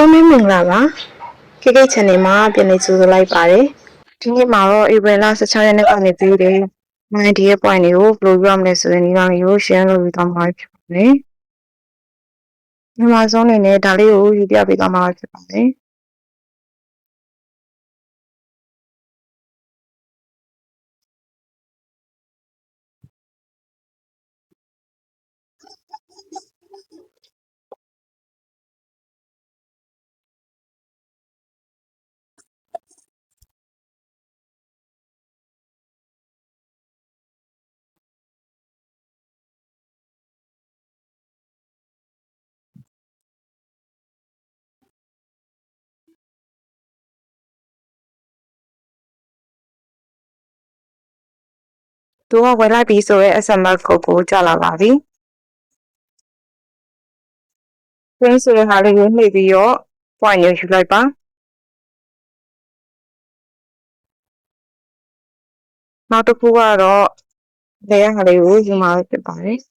အားလုံးမင်္ဂလာပါခေတ် channel မှာပြန်လည်ကြိုဆိုလိုက်ပါတယ်ဒီနေ့မှာတော့ April 16 ရက်နေ့ကနေပြီးတဲ့ 90 ရဲ့ point တွေကိုဘယ်လိုပြောမလဲဆိုရင်ဒီကောင်တွေကို share လုပ်ပြီးတော့မှာဖြစ်ပါတယ်မြန်မာဆုံးအနေနဲ့ဒါလေးကိုယူပြပေးသွားမှာဖြစ်ပါတယ်သူကဝယ်လိုက်ပြီးဆိုရဲ SMS ကိုကြာလာပါပြီ။ print ဆိုတဲ့ဟာလေးကိုနှိပ်ပြီးတော့ point ကိုယူလိုက်ပါ။နောက်တစ်ခုကတော့လေရဟာလေးကိုယူမှာဖြစ်ပါတယ်။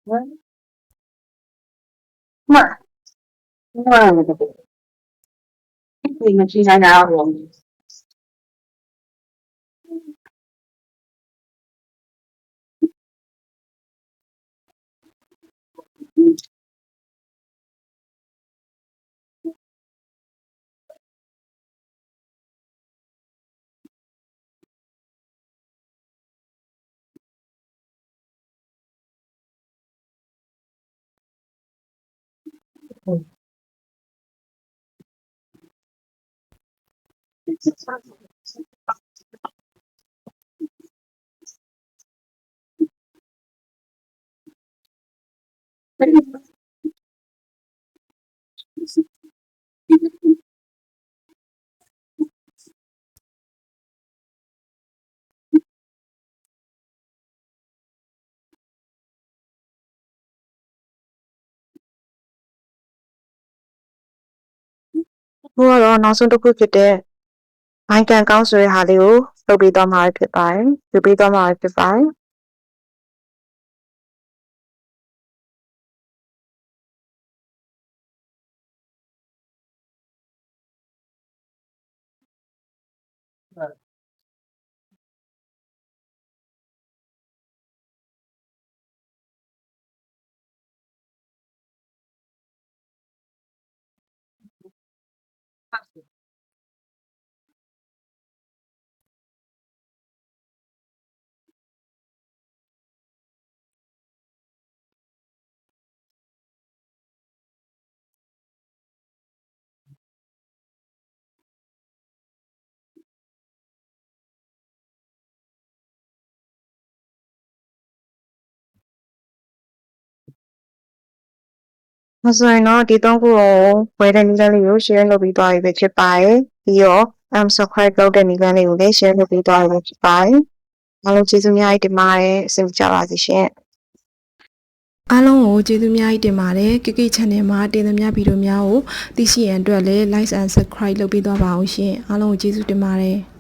မှန်ဒီမကြည့်နိုင်တော့ဘူးဘိုးကတော့နောက်ဆုံးတစ်ခုဖြစ်တဲ့ဘိုင်ကန်ကောင်းဆိုတဲ့ဟာလေးကိုလုပ်ပြီးတော့မှာဖြစ်ပါတယ်ယူပြီးတော့မှာဖြစ်ပါတယ်မဆိုရင်တော့ဒီသုံးခုကိုဝယ်တဲ့နည်းလမ်းလေးကို share လုပ်ပြီးသွားပြီဖြစ်ပါတယ်ပြီးတော့ subscribe လုပ်တဲ့နည်းလမ်းလေးကိုလည်း share လုပ်ပြီးသွားပြီဖြစ်ပါတယ်အားလုံးကျေးဇူးများတင်ပါတယ်အဆင်ပြေပါစေရှင်အားလုံးကိုကျေးဇူးများတင်ပါတယ်ကိကိ channel မှာတင်သမျှဗီဒီယိုများကိုသိရှိရန်အတွက်လည်း like and subscribe လုပ်ပေးသွားပါအောင်ရှင်အားလုံးကိုကျေးဇူးတင်ပါတယ်